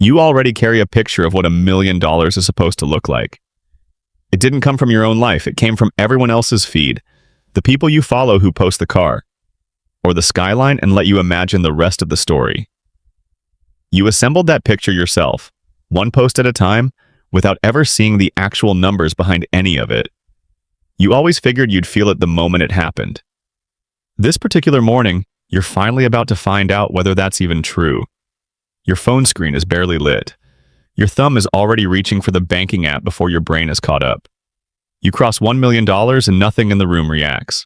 You already carry a picture of what $1 million is supposed to look like. It didn't come from your own life. It came from everyone else's feed, the people you follow who post the car, or the skyline, and let you imagine the rest of the story. You assembled that picture yourself, one post at a time, without ever seeing the actual numbers behind any of it. You always figured you'd feel it the moment it happened. This particular morning, you're finally about to find out whether that's even true. Your phone screen is barely lit. Your thumb is already reaching for the banking app before your brain is caught up. You cross $1 million and nothing in the room reacts.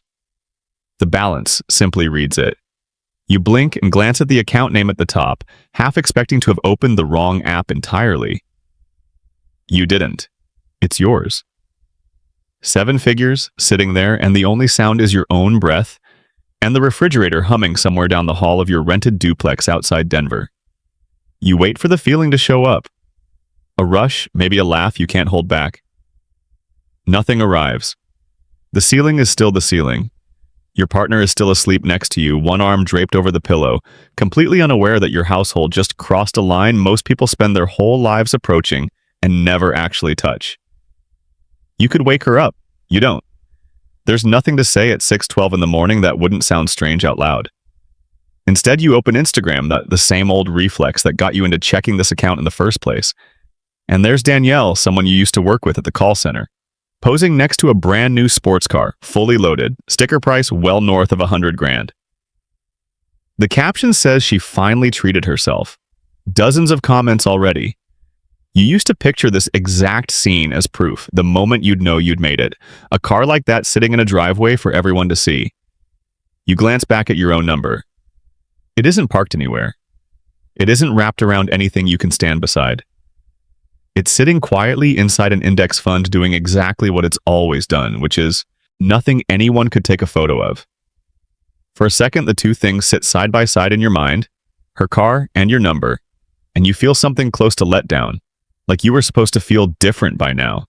The balance simply reads it. You blink and glance at the account name at the top, half expecting to have opened the wrong app entirely. You didn't. It's yours. 7 figures sitting there, and the only sound is your own breath and the refrigerator humming somewhere down the hall of your rented duplex outside Denver. You wait for the feeling to show up. A rush, maybe a laugh you can't hold back. Nothing arrives. The ceiling is still the ceiling. Your partner is still asleep next to you, one arm draped over the pillow, completely unaware that your household just crossed a line most people spend their whole lives approaching and never actually touch. You could wake her up. You don't. There's nothing to say at 6:12 in the morning that wouldn't sound strange out loud. Instead, you open Instagram, the same old reflex that got you into checking this account in the first place. And there's Danielle, someone you used to work with at the call center, posing next to a brand new sports car, fully loaded, sticker price well north of $100,000. The caption says she finally treated herself. Dozens of comments already. You used to picture this exact scene as proof, the moment you'd know you'd made it. A car like that sitting in a driveway for everyone to see. You glance back at your own number. It isn't parked anywhere. It isn't wrapped around anything you can stand beside. It's sitting quietly inside an index fund doing exactly what it's always done, which is nothing anyone could take a photo of. For a second, the two things sit side by side in your mind, her car and your number, and you feel something close to letdown, like you were supposed to feel different by now.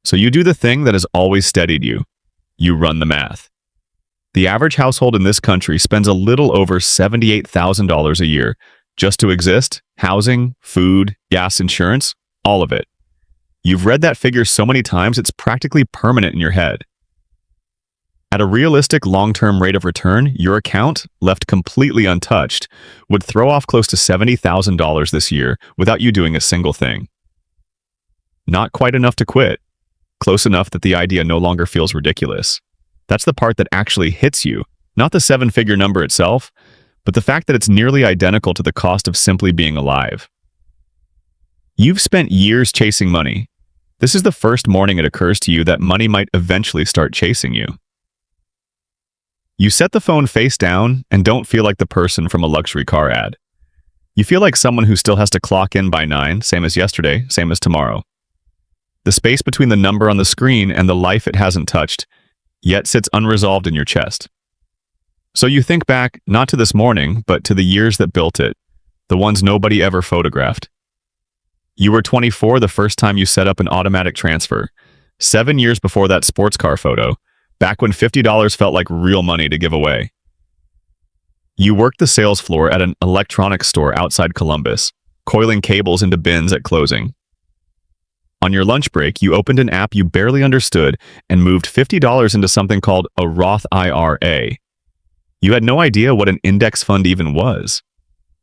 So you do the thing that has always steadied you. You run the math. The average household in this country spends a little over $78,000 a year just to exist, housing, food, gas, insurance, all of it. You've read that figure so many times it's practically permanent in your head. At a realistic long-term rate of return, your account, left completely untouched, would throw off close to $70,000 this year without you doing a single thing. Not quite enough to quit. Close enough that the idea no longer feels ridiculous. That's the part that actually hits you, not the 7-figure number itself, but the fact that it's nearly identical to the cost of simply being alive. You've spent years chasing money. This is the first morning it occurs to you that money might eventually start chasing you. You set the phone face down and don't feel like the person from a luxury car ad. You feel like someone who still has to clock in by 9, same as yesterday, same as tomorrow. The space between the number on the screen and the life it hasn't touched, yet sits unresolved in your chest. So you think back, not to this morning, but to the years that built it, the ones nobody ever photographed. You were 24 the first time you set up an automatic transfer, 7 years before that sports car photo, back when $50 felt like real money to give away. You worked the sales floor at an electronics store outside Columbus, coiling cables into bins at closing. On your lunch break, you opened an app you barely understood and moved $50 into something called a Roth IRA. You had no idea what an index fund even was.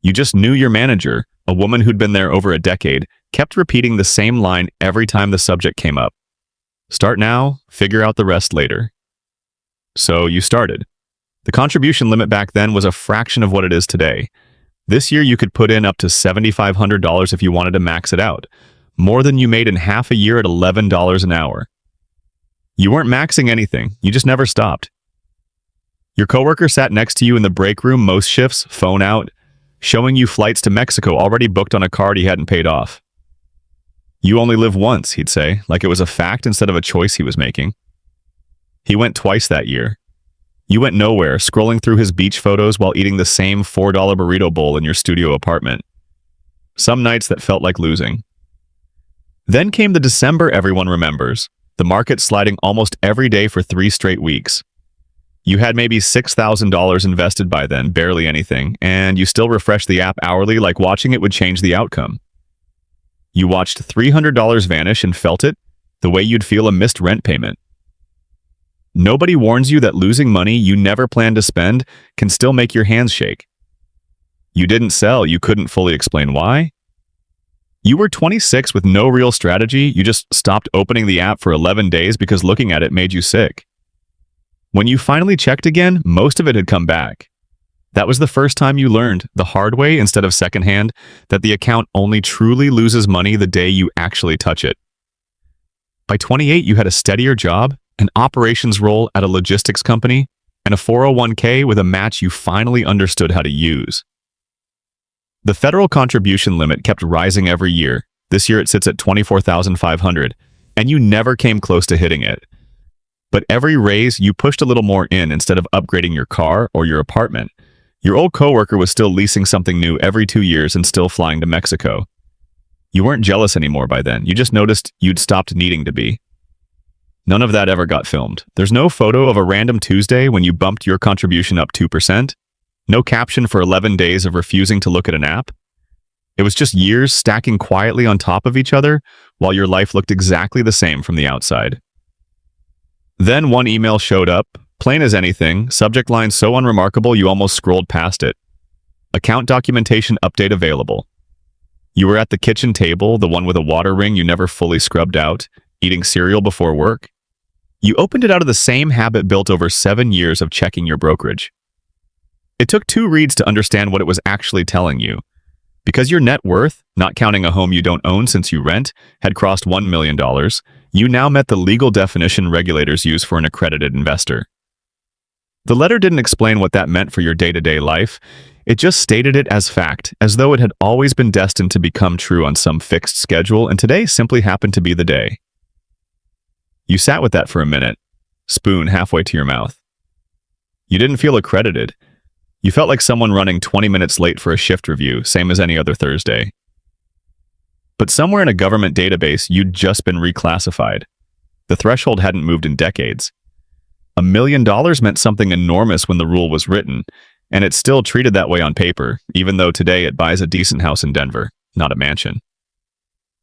You just knew your manager, a woman who'd been there over a decade, kept repeating the same line every time the subject came up. Start now, figure out the rest later. So you started. The contribution limit back then was a fraction of what it is today. This year you could put in up to $7,500 if you wanted to max it out, more than you made in half a year at $11 an hour. You weren't maxing anything, you just never stopped. Your coworker sat next to you in the break room most shifts, phone out, showing you flights to Mexico already booked on a card he hadn't paid off. You only live once, he'd say, like it was a fact instead of a choice he was making. He went twice that year. You went nowhere, scrolling through his beach photos while eating the same $4 burrito bowl in your studio apartment. Some nights that felt like losing. Then came the December everyone remembers, the market sliding almost every day for 3 straight weeks. You had maybe $6,000 invested by then, barely anything, and you still refreshed the app hourly like watching it would change the outcome. You watched $300 vanish and felt it the way you'd feel a missed rent payment. Nobody warns you that losing money you never planned to spend can still make your hands shake. You didn't sell, you couldn't fully explain why. You were 26 with no real strategy, you just stopped opening the app for 11 days because looking at it made you sick. When you finally checked again, most of it had come back. That was the first time you learned, the hard way instead of secondhand, that the account only truly loses money the day you actually touch it. By 28, you had a steadier job, an operations role at a logistics company, and a 401k with a match you finally understood how to use. The federal contribution limit kept rising every year. This year it sits at $24,500, and you never came close to hitting it. But every raise, you pushed a little more in instead of upgrading your car or your apartment. Your old coworker was still leasing something new every 2 years and still flying to Mexico. You weren't jealous anymore by then. You just noticed you'd stopped needing to be. None of that ever got filmed. There's no photo of a random Tuesday when you bumped your contribution up 2%. No caption for 11 days of refusing to look at an app. It was just years stacking quietly on top of each other while your life looked exactly the same from the outside. Then one email showed up, plain as anything, subject line so unremarkable you almost scrolled past it. Account documentation update available. You were at the kitchen table, the one with a water ring you never fully scrubbed out, eating cereal before work. You opened it out of the same habit built over 7 years of checking your brokerage. It took 2 reads to understand what it was actually telling you. Because your net worth, not counting a home you don't own since you rent, had crossed $1 million, you now met the legal definition regulators use for an accredited investor. The letter didn't explain what that meant for your day-to-day life. It just stated it as fact, as though it had always been destined to become true on some fixed schedule, and today simply happened to be the day. You sat with that for a minute, spoon halfway to your mouth. You didn't feel accredited. You felt like someone running 20 minutes late for a shift review, same as any other Thursday. But somewhere in a government database, you'd just been reclassified. The threshold hadn't moved in decades. $1 million meant something enormous when the rule was written, and it's still treated that way on paper, even though today it buys a decent house in Denver, not a mansion.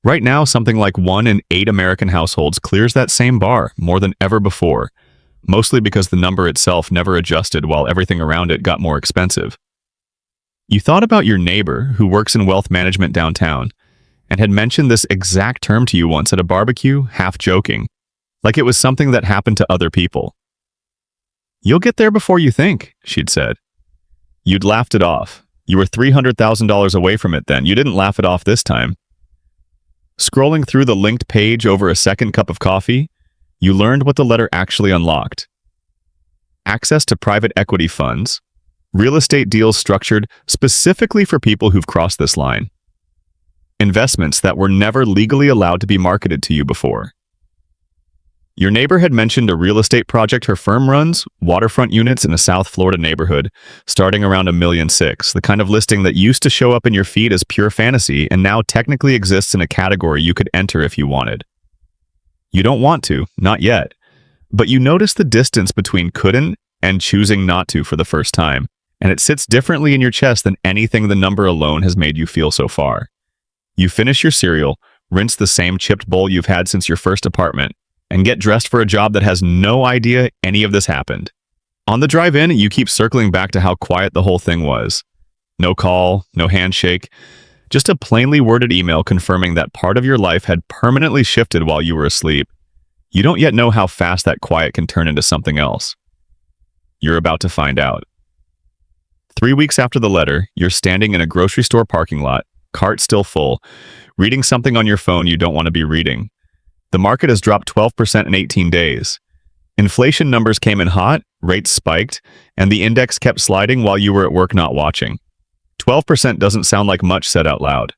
Right now, something like 1 in 8 American households clears that same bar more than ever before, mostly because the number itself never adjusted while everything around it got more expensive. You thought about your neighbor who works in wealth management downtown and had mentioned this exact term to you once at a barbecue, half joking, like it was something that happened to other people. "You'll get there before you think," she'd said. You'd laughed it off. You were $300,000 away from it then. You didn't laugh it off this time. Scrolling through the linked page over a second cup of coffee, you learned what the letter actually unlocked. Access to private equity funds, real estate deals structured specifically for people who've crossed this line. Investments that were never legally allowed to be marketed to you before. Your neighbor had mentioned a real estate project her firm runs, waterfront units in a South Florida neighborhood, starting around $1.6 million, the kind of listing that used to show up in your feed as pure fantasy and now technically exists in a category you could enter if you wanted. You don't want to, not yet, but you notice the distance between couldn't and choosing not to for the first time, and it sits differently in your chest than anything the number alone has made you feel so far. You finish your cereal, rinse the same chipped bowl you've had since your first apartment, and get dressed for a job that has no idea any of this happened. On the drive in, you keep circling back to how quiet the whole thing was. No call, no handshake, just a plainly worded email confirming that part of your life had permanently shifted while you were asleep. You don't yet know how fast that quiet can turn into something else. You're about to find out. 3 weeks after the letter, you're standing in a grocery store parking lot, cart still full, reading something on your phone you don't want to be reading. The market has dropped 12% in 18 days. Inflation numbers came in hot, rates spiked, and the index kept sliding while you were at work not watching. 12% doesn't sound like much said out loud.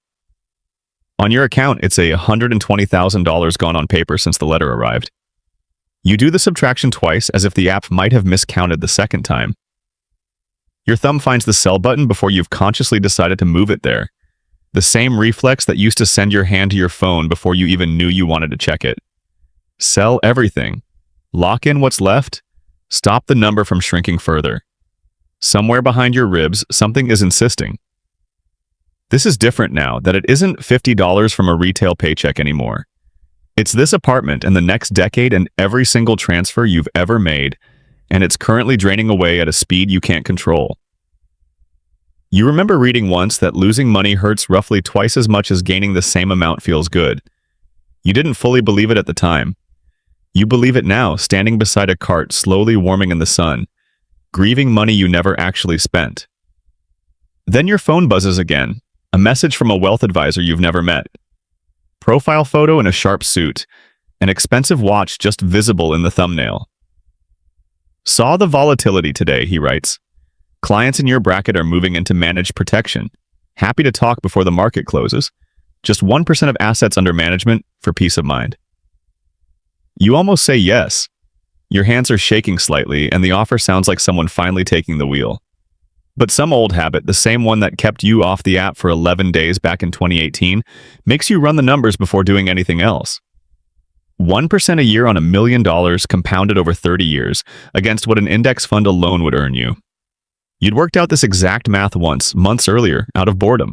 On your account, it's $120,000 gone on paper since the letter arrived. You do the subtraction twice as if the app might have miscounted the second time. Your thumb finds the sell button before you've consciously decided to move it there. The same reflex that used to send your hand to your phone before you even knew you wanted to check it. Sell everything. Lock in what's left. Stop the number from shrinking further. Somewhere behind your ribs, something is insisting. This is different now that it isn't $50 from a retail paycheck anymore. It's this apartment and the next decade and every single transfer you've ever made, and it's currently draining away at a speed you can't control. You remember reading once that losing money hurts roughly twice as much as gaining the same amount feels good. You didn't fully believe it at the time. You believe it now, standing beside a cart slowly warming in the sun, grieving money you never actually spent. Then your phone buzzes again, a message from a wealth advisor you've never met. Profile photo in a sharp suit, an expensive watch just visible in the thumbnail. Saw the volatility today, he writes. Clients in your bracket are moving into managed protection. Happy to talk before the market closes. Just 1% of assets under management for peace of mind. You almost say yes. Your hands are shaking slightly, and the offer sounds like someone finally taking the wheel. But some old habit, the same one that kept you off the app for 11 days back in 2018, makes you run the numbers before doing anything else. 1% a year on $1 million compounded over 30 years against what an index fund alone would earn you. You'd worked out this exact math once, months earlier, out of boredom.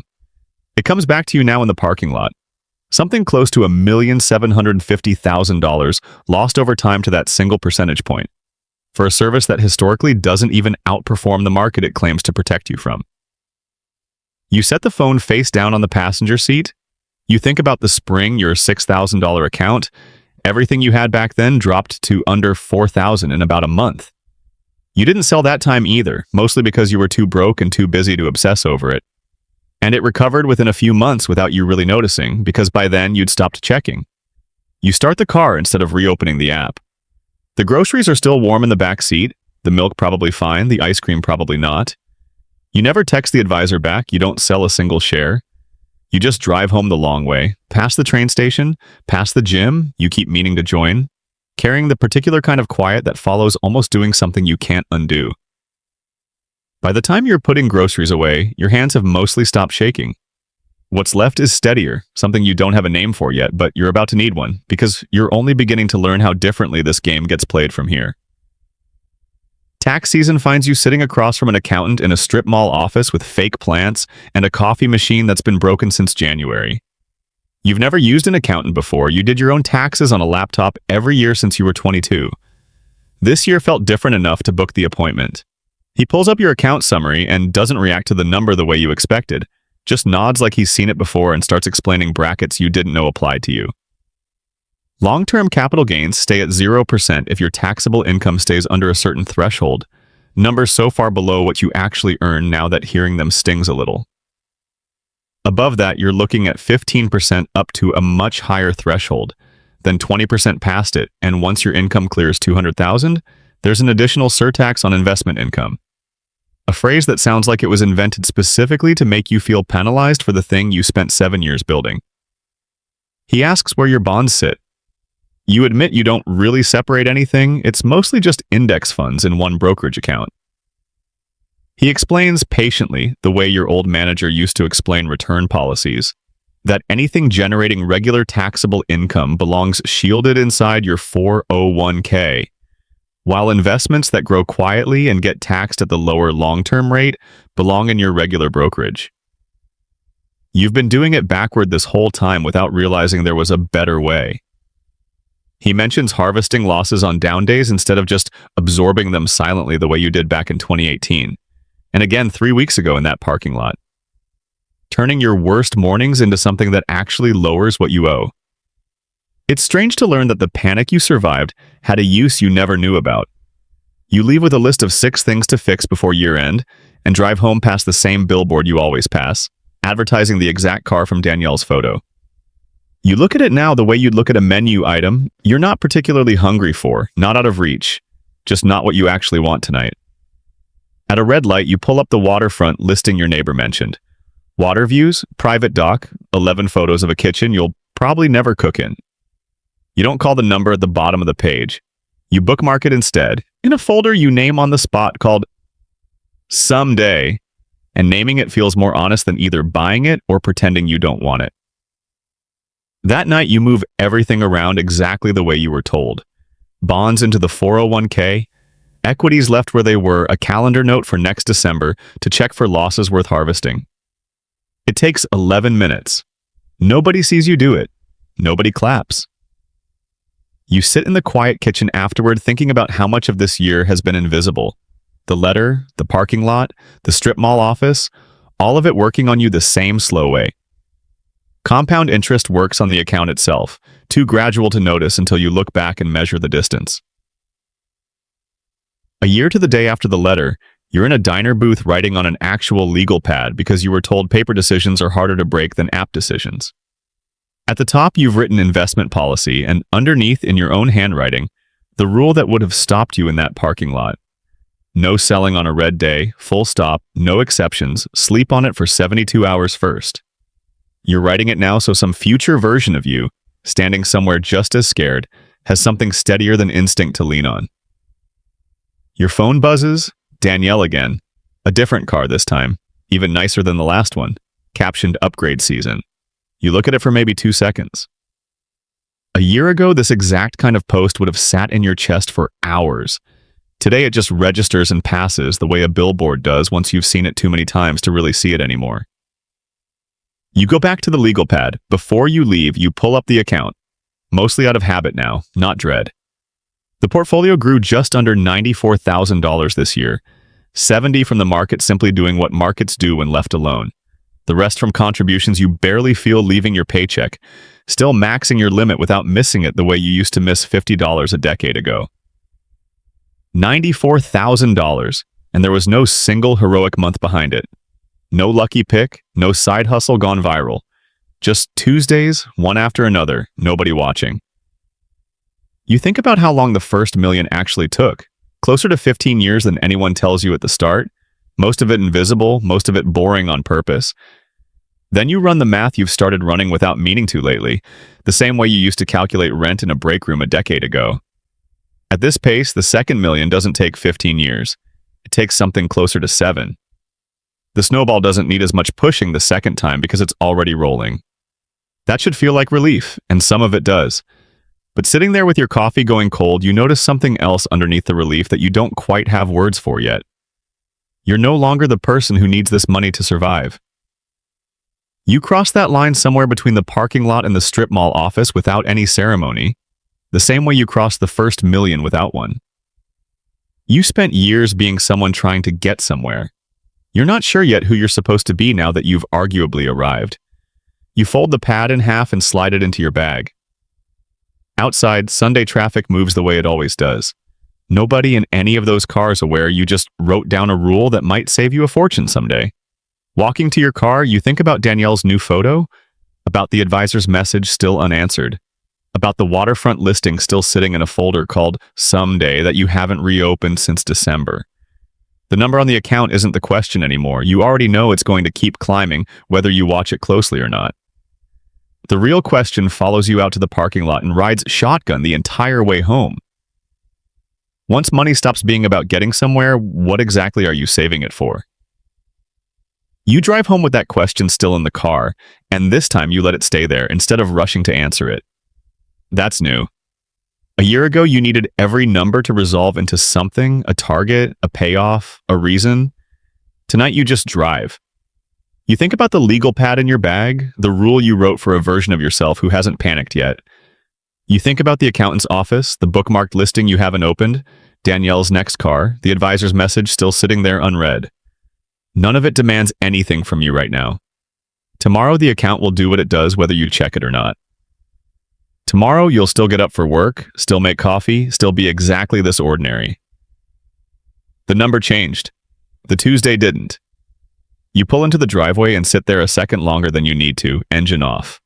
It comes back to you now in the parking lot. Something close to $1,750,000 lost over time to that single percentage point, for a service that historically doesn't even outperform the market it claims to protect you from. You set the phone face down on the passenger seat. You think about the spring, your $6,000 account. Everything you had back then dropped to under $4,000 in about a month. You didn't sell that time either, mostly because you were too broke and too busy to obsess over it. And it recovered within a few months without you really noticing, because by then you'd stopped checking. You start the car instead of reopening the app. The groceries are still warm in the back seat, the milk probably fine, the ice cream probably not. You never text the advisor back, you don't sell a single share. You just drive home the long way, past the train station, past the gym you keep meaning to join, carrying the particular kind of quiet that follows almost doing something you can't undo. By the time you're putting groceries away, your hands have mostly stopped shaking. What's left is steadier, something you don't have a name for yet, but you're about to need one, because you're only beginning to learn how differently this game gets played from here. Tax season finds you sitting across from an accountant in a strip mall office with fake plants and a coffee machine that's been broken since January. You've never used an accountant before. You did your own taxes on a laptop every year since you were 22. This year felt different enough to book the appointment. He pulls up your account summary and doesn't react to the number the way you expected, just nods like he's seen it before and starts explaining brackets you didn't know applied to you. Long-term capital gains stay at 0% if your taxable income stays under a certain threshold, numbers so far below what you actually earn now that hearing them stings a little. Above that, you're looking at 15% up to a much higher threshold, then 20% past it, and once your income clears $200,000, there's an additional surtax on investment income. A phrase that sounds like it was invented specifically to make you feel penalized for the thing you spent 7 years building. He asks where your bonds sit. You admit you don't really separate anything, it's mostly just index funds in one brokerage account. He explains patiently, the way your old manager used to explain return policies, that anything generating regular taxable income belongs shielded inside your 401k, while investments that grow quietly and get taxed at the lower long-term rate belong in your regular brokerage. You've been doing it backward this whole time without realizing there was a better way. He mentions harvesting losses on down days instead of just absorbing them silently the way you did back in 2018, and again 3 weeks ago in that parking lot. Turning your worst mornings into something that actually lowers what you owe. It's strange to learn that the panic you survived had a use you never knew about. You leave with a list of 6 things to fix before year-end and drive home past the same billboard you always pass, advertising the exact car from Danielle's photo. You look at it now the way you'd look at a menu item you're not particularly hungry for, not out of reach, just not what you actually want tonight. At a red light, you pull up the waterfront listing your neighbor mentioned. Water views, private dock, 11 photos of a kitchen you'll probably never cook in. You don't call the number at the bottom of the page. You bookmark it instead, in a folder you name on the spot called Someday, and naming it feels more honest than either buying it or pretending you don't want it. That night, you move everything around exactly the way you were told. Bonds into the 401k, equities left where they were, a calendar note for next December to check for losses worth harvesting. It takes 11 minutes. Nobody sees you do it. Nobody claps. You sit in the quiet kitchen afterward thinking about how much of this year has been invisible. The letter, the parking lot, the strip mall office, all of it working on you the same slow way. Compound interest works on the account itself, too gradual to notice until you look back and measure the distance. A year to the day after the letter, you're in a diner booth writing on an actual legal pad because you were told paper decisions are harder to break than app decisions. At the top, you've written investment policy, and underneath, in your own handwriting, the rule that would have stopped you in that parking lot. No selling on a red day, full stop, no exceptions, sleep on it for 72 hours first. You're writing it now so some future version of you, standing somewhere just as scared, has something steadier than instinct to lean on. Your phone buzzes, Danielle again. A different car this time, even nicer than the last one, captioned upgrade season. You look at it for maybe 2 seconds. A year ago, this exact kind of post would have sat in your chest for hours. Today, it just registers and passes the way a billboard does once you've seen it too many times to really see it anymore. You go back to the legal pad. Before you leave, you pull up the account. Mostly out of habit now, not dread. The portfolio grew just under $94,000 this year, 70 from the market simply doing what markets do when left alone. The rest from contributions you barely feel leaving your paycheck, still maxing your limit without missing it the way you used to miss $50 a decade ago. $94,000, and there was no single heroic month behind it. No lucky pick, no side hustle gone viral. Just Tuesdays, one after another, nobody watching. You think about how long the first million actually took. Closer to 15 years than anyone tells you at the start. Most of it invisible, most of it boring on purpose. Then you run the math you've started running without meaning to lately, the same way you used to calculate rent in a break room a decade ago. At this pace, the second million doesn't take 15 years. It takes something closer to 7. The snowball doesn't need as much pushing the second time because it's already rolling. That should feel like relief, and some of it does. But sitting there with your coffee going cold, you notice something else underneath the relief that you don't quite have words for yet. You're no longer the person who needs this money to survive. You cross that line somewhere between the parking lot and the strip mall office without any ceremony, the same way you crossed the first million without one. You spent years being someone trying to get somewhere. You're not sure yet who you're supposed to be now that you've arguably arrived. You fold the pad in half and slide it into your bag. Outside, Sunday traffic moves the way it always does. Nobody in any of those cars aware you just wrote down a rule that might save you a fortune someday. Walking to your car, you think about Danielle's new photo, about the advisor's message still unanswered, about the waterfront listing still sitting in a folder called Someday that you haven't reopened since December. The number on the account isn't the question anymore. You already know it's going to keep climbing whether you watch it closely or not. The real question follows you out to the parking lot and rides shotgun the entire way home. Once money stops being about getting somewhere, what exactly are you saving it for? You drive home with that question still in the car, and this time you let it stay there instead of rushing to answer it. That's new. A year ago, you needed every number to resolve into something, a target, a payoff, a reason. Tonight, you just drive. You think about the legal pad in your bag, the rule you wrote for a version of yourself who hasn't panicked yet. You think about the accountant's office, the bookmarked listing you haven't opened, Danielle's next car, the advisor's message still sitting there unread. None of it demands anything from you right now. Tomorrow, the account will do what it does whether you check it or not. Tomorrow, you'll still get up for work, still make coffee, still be exactly this ordinary. The number changed. The Tuesday didn't. You pull into the driveway and sit there a second longer than you need to, engine off.